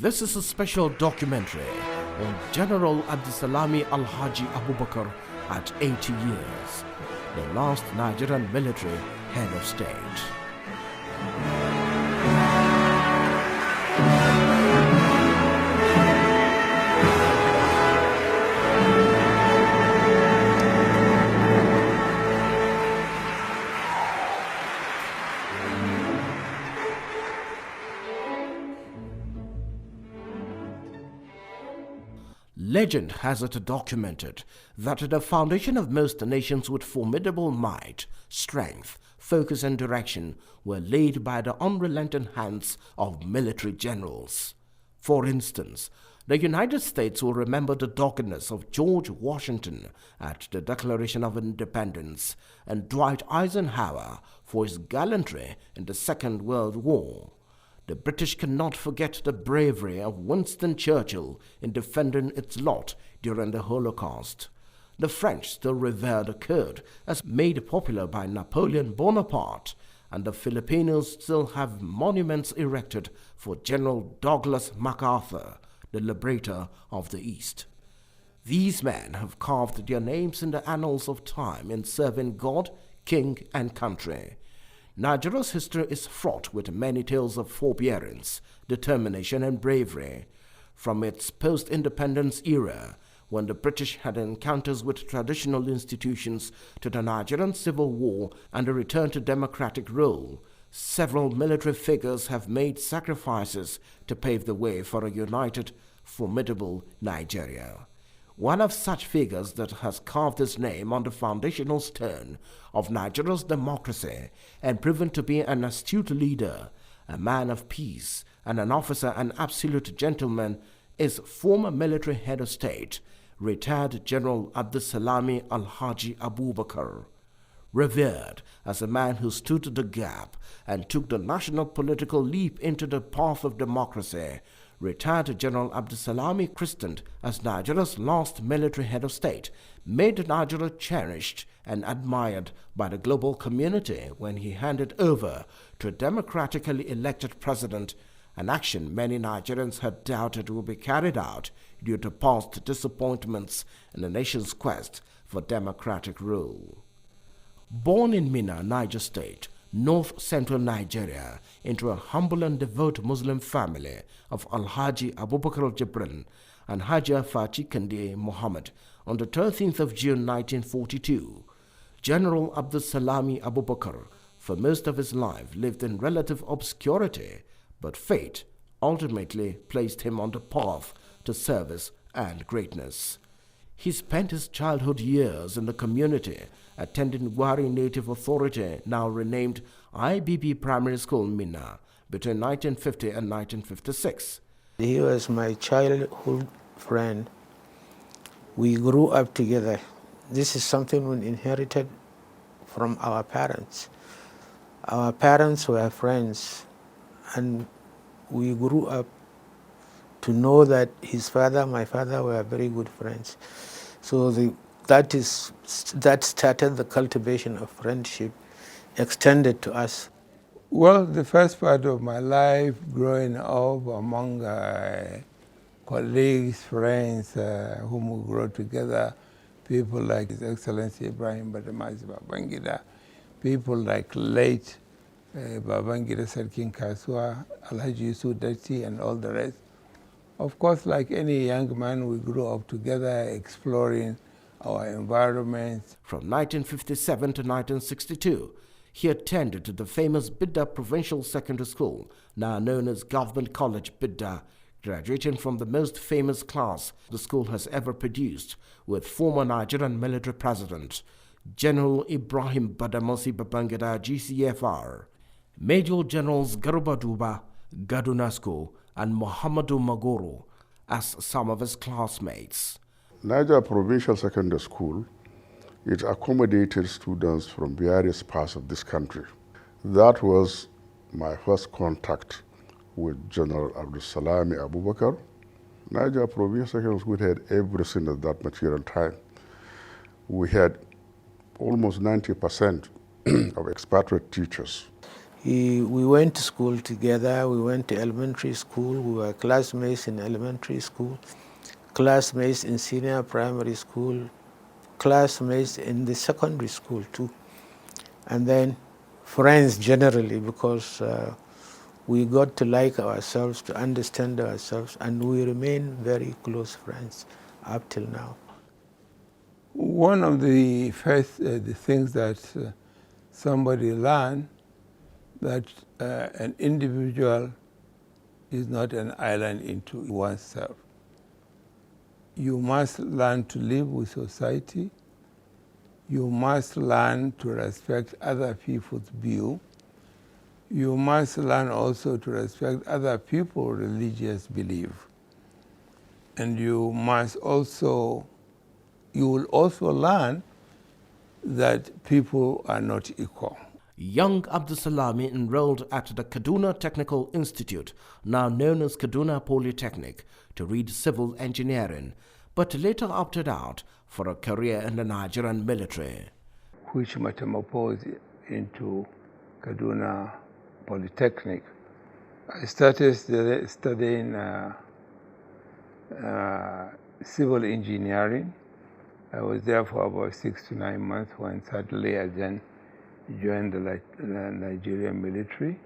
This is a special documentary on General Abdulsalami Alhaji Abubakar at 80 years, the last Nigerian military head of state. Legend has it documented that the foundation of most nations with formidable might, strength, focus and direction were laid by the unrelenting hands of military generals. For instance, the United States will remember the doggedness of George Washington at the Declaration of Independence and Dwight Eisenhower for his gallantry in the Second World War. The British cannot forget the bravery of Winston Churchill in defending its lot during the Holocaust. The French still revere the code as made popular by Napoleon Bonaparte, and the Filipinos still have monuments erected for General Douglas MacArthur, the liberator of the East. These men have carved their names in the annals of time in serving God, king, and country. Nigeria's history is fraught with many tales of forbearance, determination, and bravery. From its post-independence era, when the British had encounters with traditional institutions, to the Nigerian Civil War and the return to democratic rule, several military figures have made sacrifices to pave the way for a united, formidable Nigeria. One of such figures that has carved his name on the foundational stone of Nigeria's democracy and proven to be an astute leader, a man of peace, and an officer and absolute gentleman is former military head of state, retired General Abdulsalami Alhaji Abubakar. Revered as a man who stood the gap and took the national political leap into the path of democracy, retired General Abdulsalami, christened as Nigeria's last military head of state, made Nigeria cherished and admired by the global community when he handed over to a democratically elected president, an action many Nigerians had doubted would be carried out due to past disappointments in the nation's quest for democratic rule. Born in Minna, Niger State, north-central Nigeria, into a humble and devout Muslim family of Alhaji Abubakar Jibrin and Hajia Fachi Kande Muhammad, on the 13th of June 1942, General Abdulsalami Abubakar, for most of his life, lived in relative obscurity, but fate ultimately placed him on the path to service and greatness. He spent his childhood years in the community, attending Wari Native Authority, now renamed IBB Primary School, Minna, between 1950 and 1956. He was my childhood friend. We grew up together. This is something we inherited from our parents. Our parents were friends, and we grew up to know that his father, my father, were very good friends. So that started the cultivation of friendship extended to us. Well, the first part of my life growing up among colleagues, friends whom we grew together, people like His Excellency Ibrahim Badamazi Babangida, people like late Babangida Sarkin Kaswa, Alhaji Yusuf Dati, and all the rest. Of course, like any young man, we grew up together exploring our environment. From 1957 to 1962, he attended the famous Bidda Provincial Secondary School, now known as Government College Bidda, graduating from the most famous class the school has ever produced, with former Nigerian military president General Ibrahim Badamasi Babangida GCFR, Major Generals Garuba Duba, Gadunasko, and Muhammadu Magoro as some of his classmates. Niger Provincial Secondary School, it accommodated students from various parts of this country. That was my first contact with General Abdulsalami Abubakar. Niger Provincial Secondary School had everything at that material time. We had almost 90% of expatriate teachers. We went to school together. We went to elementary school. We were classmates in elementary school, classmates in senior primary school, classmates in the secondary school too. And then friends generally, because we got to like ourselves, to understand ourselves, and we remain very close friends up till now. One of the first the things that somebody learned, that an individual is not an island into oneself. You must learn to live with society. You must learn to respect other people's view. You must learn also to respect other people's religious belief. And you will also learn that people are not equal. Young Abdulsalami enrolled at the Kaduna Technical Institute, now known as Kaduna Polytechnic, to read civil engineering, but later opted out for a career in the Nigerian military, which metamorphosed into Kaduna Polytechnic. I started studying civil engineering. I was there for about 6 to 9 months when suddenly I then joined the Nigerian military.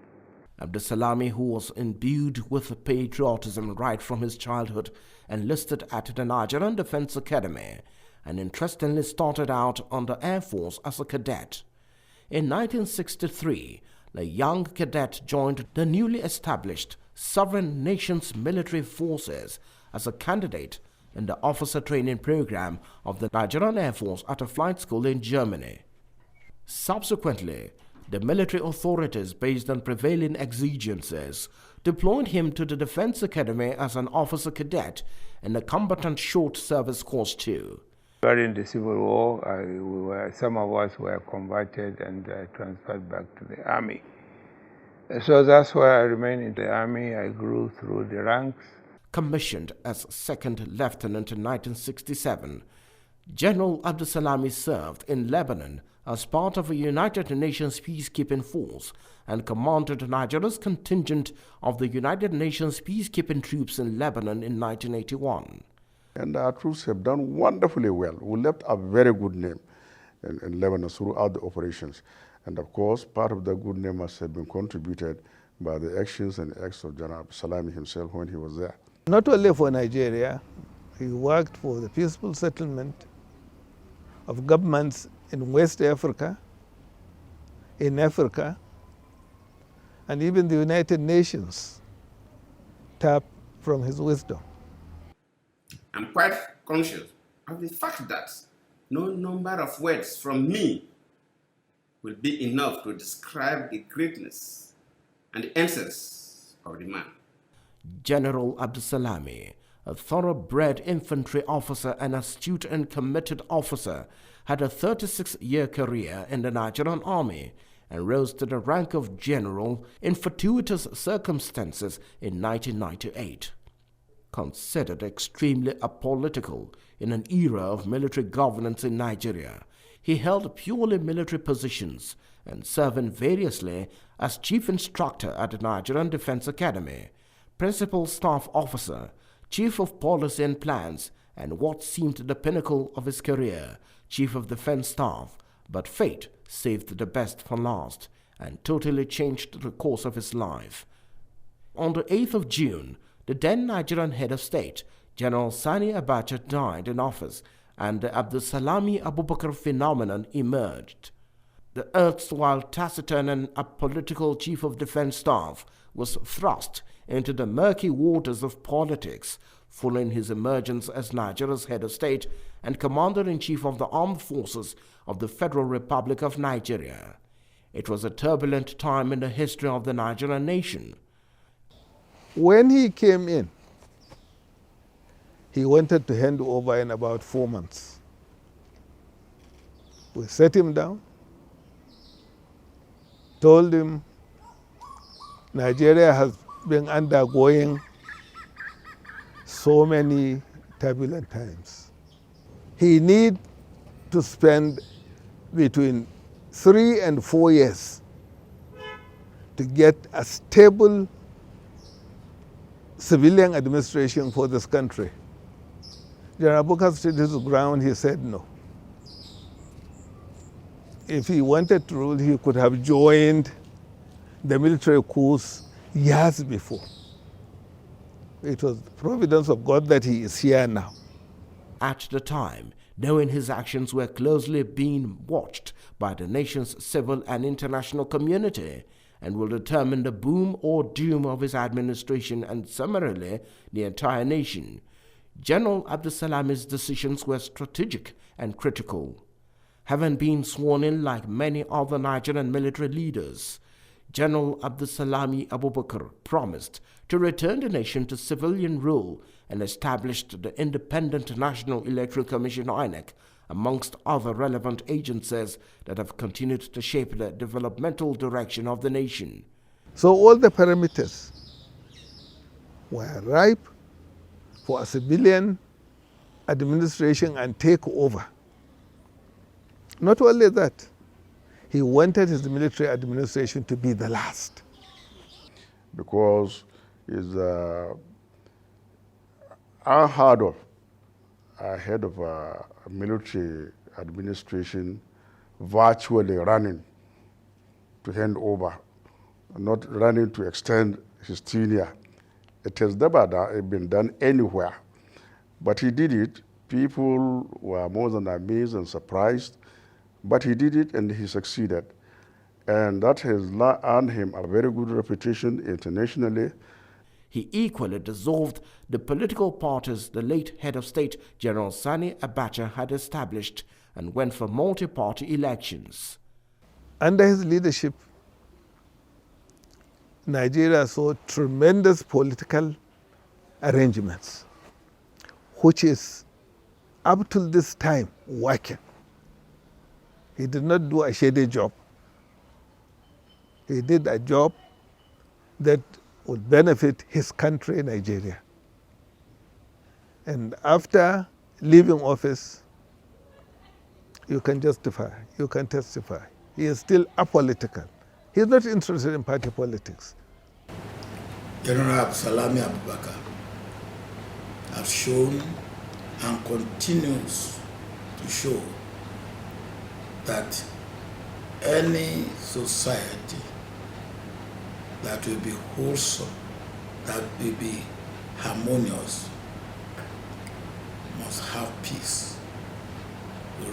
Abdulsalami, who was imbued with patriotism right from his childhood, enlisted at the Nigerian Defense Academy and interestingly started out on the Air Force as a cadet. In 1963, the young cadet joined the newly established Sovereign Nations Military Forces as a candidate in the officer training program of the Nigerian Air Force at a flight school in Germany. Subsequently, the military authorities, based on prevailing exigencies, deployed him to the Defense Academy as an officer cadet in a combatant short service course too. During the Civil War, some of us were converted and transferred back to the Army. So that's why I remained in the Army. I grew through the ranks. Commissioned as second lieutenant in 1967, General Abdulsalami served in Lebanon as part of a United Nations peacekeeping force and commanded Nigeria's contingent of the United Nations peacekeeping troops in Lebanon in 1981. And our troops have done wonderfully well. We left a very good name in Lebanon throughout the operations. And of course, part of the good name must have been contributed by the actions and acts of General Abdulsalami himself when he was there. Not only for Nigeria, he worked for the peaceful settlement of governments in West Africa, in Africa, and even the United Nations tapped from his wisdom. I'm quite conscious of the fact that no number of words from me will be enough to describe the greatness and the essence of the man. General Abdulsalami, a thoroughbred infantry officer and astute and committed officer, had a 36-year career in the Nigerian Army and rose to the rank of general in fortuitous circumstances in 1998. Considered extremely apolitical in an era of military governance in Nigeria, he held purely military positions and serving variously as chief instructor at the Nigerian Defense Academy, principal staff officer, chief of policy and plans, and what seemed the pinnacle of his career, chief of defense staff. But fate saved the best for last and totally changed the course of his life. On the 8th of June, the then Nigerian head of state, General Sani Abacha, died in office, and the Abdulsalami Abubakar phenomenon emerged. The erstwhile taciturn and apolitical chief of defense staff was thrust into the murky waters of politics following his emergence as Nigeria's head of state and commander-in-chief of the armed forces of the Federal Republic of Nigeria. It was a turbulent time in the history of the Nigerian nation. When he came in, he wanted to hand over in about 4 months. We sat him down, told him Nigeria has been undergoing so many turbulent times. He needs to spend between 3 and 4 years to get a stable civilian administration for this country. General Abubakar stood his ground. He said no. If he wanted to rule, he could have joined the military coups years before. It was the providence of God that he is here now. At the time, knowing his actions were closely being watched by the nation's civil and international community and will determine the boom or doom of his administration and summarily the entire nation, General Abdulsalami's decisions were strategic and critical. Having been sworn in like many other Nigerian military leaders, General Abdulsalami Abubakar promised to return the nation to civilian rule and established the Independent National Electoral Commission (INEC), amongst other relevant agencies that have continued to shape the developmental direction of the nation. So all the parameters were ripe for a civilian administration and takeover. Not only that, he wanted his military administration to be the last. Because is unheard of ahead of a military administration virtually running to hand over, not running to extend his tenure. It has never been done anywhere, but he did it. People were more than amazed and surprised, but he did it and he succeeded. And that has earned him a very good reputation internationally. He equally dissolved the political parties the late head of state, General Sani Abacha, had established and went for multi-party elections. Under his leadership, Nigeria saw tremendous political arrangements, which is up till this time working. He did not do a shady job. He did a job that would benefit his country, Nigeria. And after leaving office, you can justify, you can testify. He is still apolitical. He is not interested in party politics. General Abdulsalami Abubakar has shown and continues to show that any society that will be wholesome, that will be harmonious, must have peace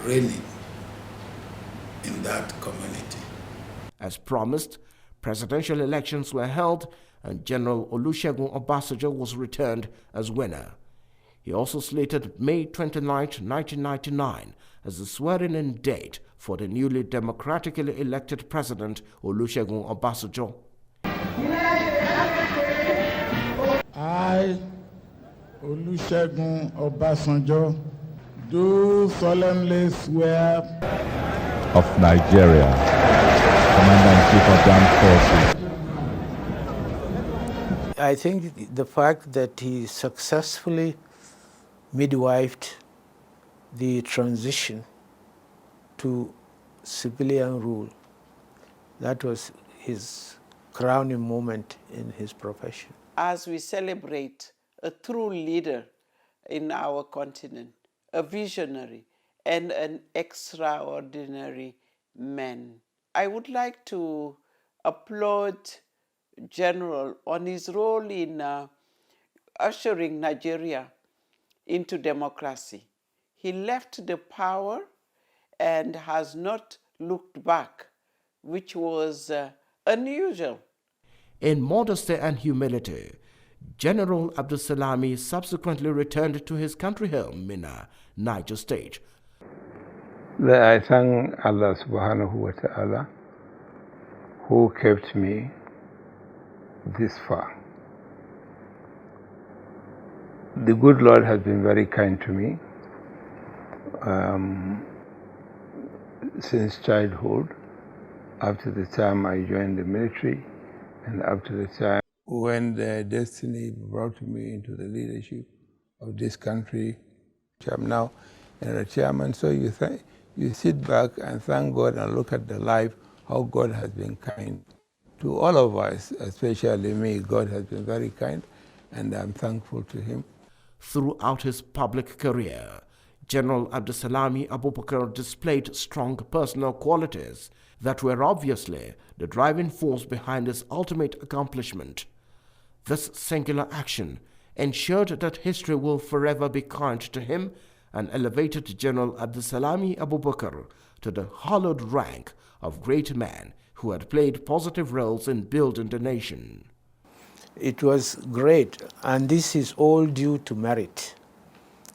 reigning in that community. As promised, presidential elections were held and General Olusegun Obasanjo was returned as winner. He also slated May 29, 1999 as the swearing-in date for the newly democratically elected President Olusegun Obasanjo. I, Olusegun Obasanjo, do solemnly swear of Nigeria, Commander-in-Chief of the Armed Forces. I think the fact that he successfully midwifed the transition to civilian rule, that was his crowning moment in his profession. As we celebrate a true leader in our continent, a visionary and an extraordinary man, I would like to applaud General on his role in ushering Nigeria into democracy. He left the power and has not looked back, which was unusual. In modesty and humility, General Abdulsalami subsequently returned to his country home, Minna, Niger State. I thank Allah subhanahu wa ta'ala who kept me this far. The good Lord has been very kind to me since childhood, up to the time I joined the military, and up to the time when the destiny brought me into the leadership of this country. I'm now a chairman, so you sit back and thank God and look at the life, how God has been kind To all of us, especially me, God has been very kind, and I'm thankful to him. Throughout his public career, General Abdulsalami Abubakar displayed strong personal qualities that were obviously the driving force behind his ultimate accomplishment. This singular action ensured that history will forever be kind to him and elevated General Abdulsalami Abubakar to the hallowed rank of great men who had played positive roles in building the nation. It was great, and this is all due to merit.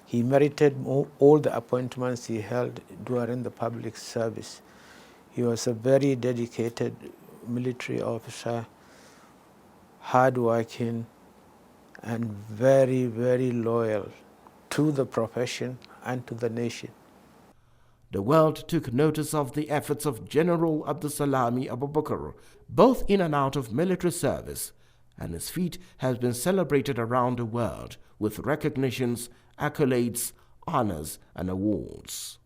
He merited all the appointments he held during the public service. He was a very dedicated military officer, hardworking, and very, very loyal to the profession and to the nation. The world took notice of the efforts of General Abdulsalami Abubakar, both in and out of military service, and his feat has been celebrated around the world with recognitions, accolades, honors, and awards.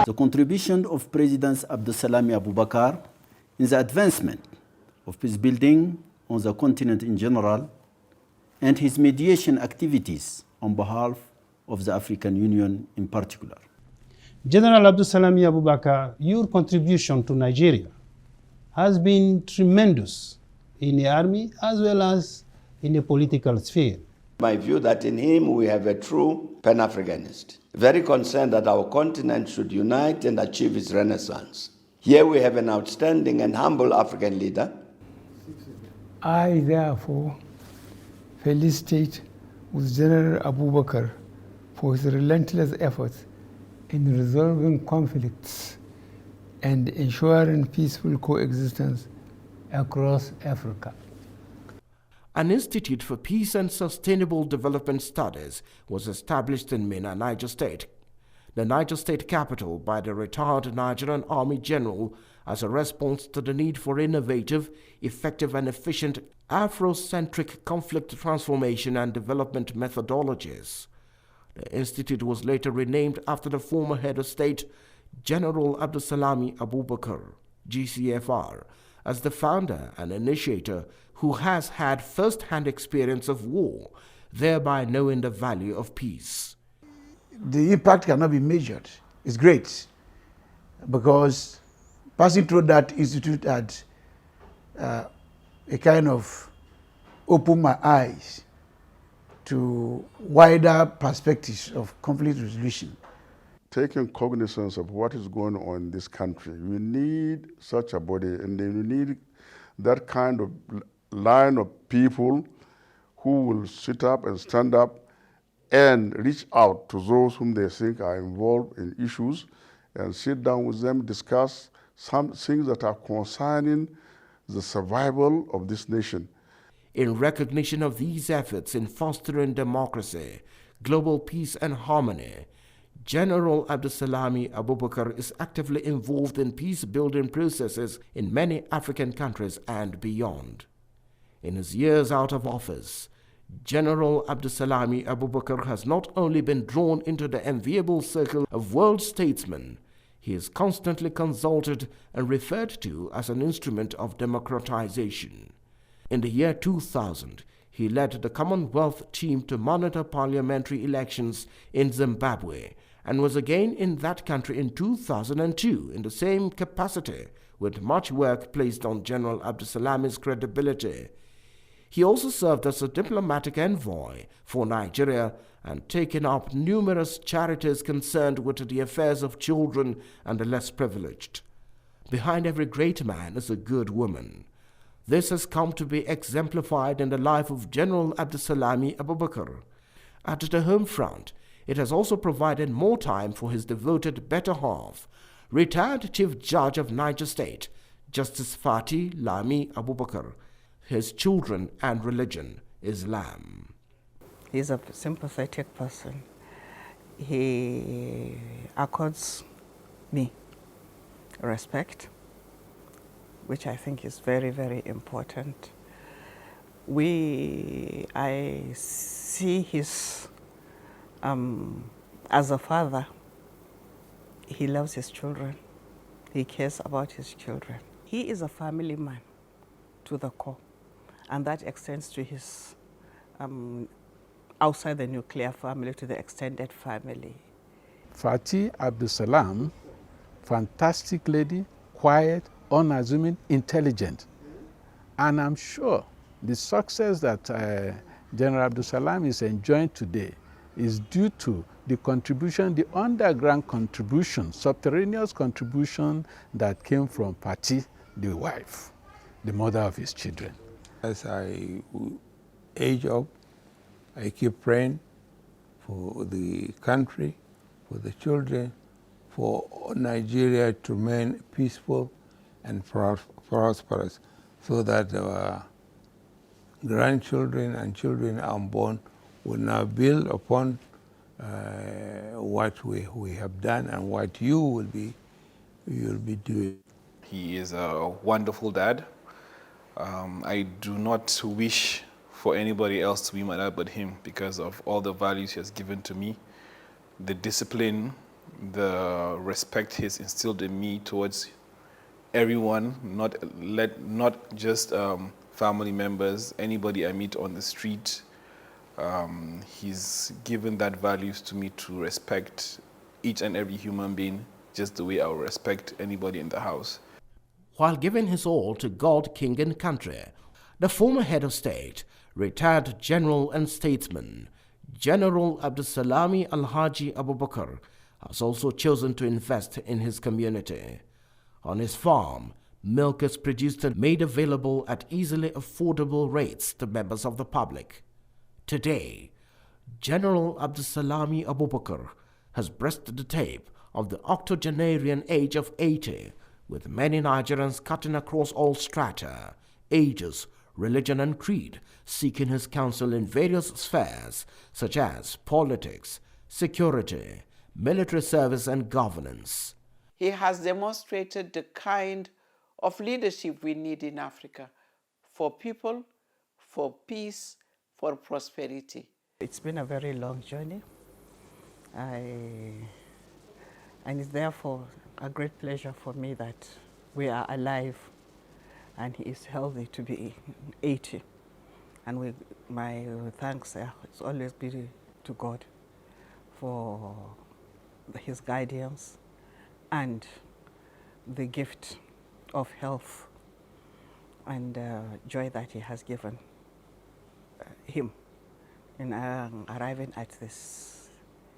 The contribution of President Abdulsalami Abubakar in the advancement of peace building on the continent in general and his mediation activities on behalf of the African Union in particular. General Abdulsalami Abubakar, your contribution to Nigeria has been tremendous in the army as well as in the political sphere. My view that in him we have a true Pan-Africanist, very concerned that our continent should unite and achieve its renaissance. Here we have an outstanding and humble African leader. I therefore felicitate with General Abubakar for his relentless efforts in resolving conflicts and ensuring peaceful coexistence across Africa. An Institute for Peace and Sustainable Development Studies was established in Minna, Niger State, the Niger State capital, by the retired Nigerian Army General as a response to the need for innovative, effective and efficient Afrocentric conflict transformation and development methodologies. The institute was later renamed after the former head of state, General Abdulsalami Abubakar, GCFR, as the founder and initiator who has had first-hand experience of war, thereby knowing the value of peace. The impact cannot be measured. It's great because passing through that institute had a kind of opened my eyes to wider perspectives of conflict resolution. Taking cognizance of what is going on in this country, we need such a body, and then we need that kind of line of people who will sit up and stand up and reach out to those whom they think are involved in issues and sit down with them, discuss some things that are concerning the survival of this nation. In recognition of these efforts in fostering democracy, global peace and harmony, General Abdulsalami Abubakar is actively involved in peace-building processes in many African countries and beyond. In his years out of office, General Abdulsalami Abubakar has not only been drawn into the enviable circle of world statesmen, he is constantly consulted and referred to as an instrument of democratization. In the year 2000, he led the Commonwealth team to monitor parliamentary elections in Zimbabwe and was again in that country in 2002 in the same capacity, with much work placed on General Abdulsalami's credibility. He also served as a diplomatic envoy for Nigeria and taken up numerous charities concerned with the affairs of children and the less privileged. Behind every great man is a good woman. This has come to be exemplified in the life of General Abdulsalami Abubakar. At the home front, it has also provided more time for his devoted better half, retired Chief Judge of Niger State, Justice Fati Lami Abubakar. his children and religion, Islam. He's a sympathetic person. He accords me respect, which I think is very, very important. I see his, as a father, he loves his children. He cares about his children. He is a family man to the core, and that extends to his outside the nuclear family, to the extended family. Fati Abdulsalam, fantastic lady, quiet, unassuming, intelligent. And I'm sure the success that General Abdulsalam is enjoying today is due to the contribution, the underground contribution, subterraneous contribution that came from Fati, the wife, the mother of his children. As I age up, I keep praying for the country, for the children, for Nigeria to remain peaceful and prosperous, so that our grandchildren and children unborn will now build upon what we have done and what you'll be doing. He is a wonderful dad. I do not wish for anybody else to be my dad but him, because of all the values he has given to me, the discipline, the respect he's instilled in me towards everyone, not just family members, anybody I meet on the street. He's given that values to me to respect each and every human being just the way I would respect anybody in the house. While giving his all to God, King and country, the former head of state, retired general and statesman, General Abdulsalami Alhaji Abubakar, has also chosen to invest in his community. On his farm, milk is produced and made available at easily affordable rates to members of the public. Today, General Abdulsalami Abubakar has breasted the tape of the octogenarian age of 80, with many Nigerians cutting across all strata, ages, religion and creed, seeking his counsel in various spheres such as politics, security, military service and governance. He has demonstrated the kind of leadership we need in Africa, for people, for peace, for prosperity. It's been a very long journey, and it's therefore a great pleasure for me that we are alive and he is healthy to be 80. And my thanks it's always be to God for his guidance and the gift of health and joy that he has given him in arriving at this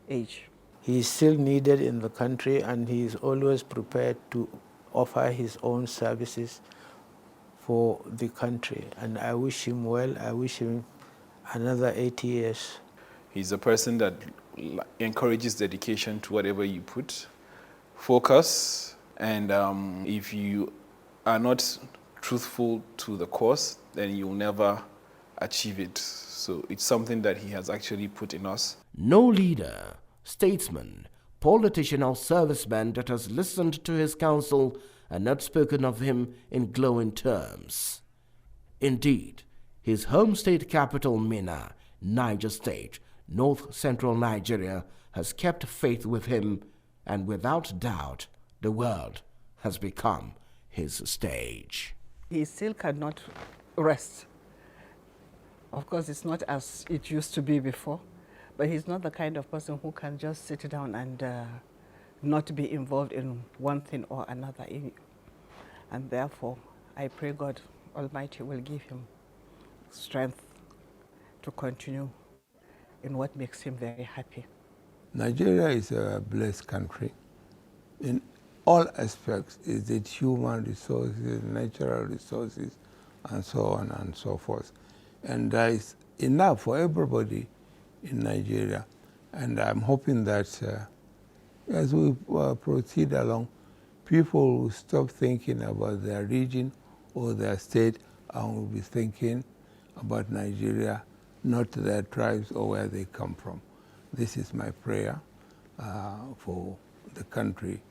age. He is still needed in the country, and he is always prepared to offer his own services for the country. And I wish him well. I wish him another 80 years. He's a person that encourages dedication to whatever you put, focus, and if you are not truthful to the cause, then you'll never achieve it. So it's something that he has actually put in us. No leader, statesman, politician or serviceman that has listened to his counsel and not spoken of him in glowing terms. Indeed, his home state capital, Minna, Niger State, north-central Nigeria, has kept faith with him, and without doubt, the world has become his stage. He still cannot rest. Of course, it's not as it used to be before, but he's not the kind of person who can just sit down and not be involved in one thing or another. And therefore, I pray God Almighty will give him strength to continue in what makes him very happy. Nigeria is a blessed country in all aspects. Is it human resources, natural resources, and so on and so forth. And there is enough for everybody in Nigeria. And I'm hoping that as we proceed along, people will stop thinking about their region or their state and will be thinking about Nigeria, not their tribes or where they come from. This is my prayer for the country.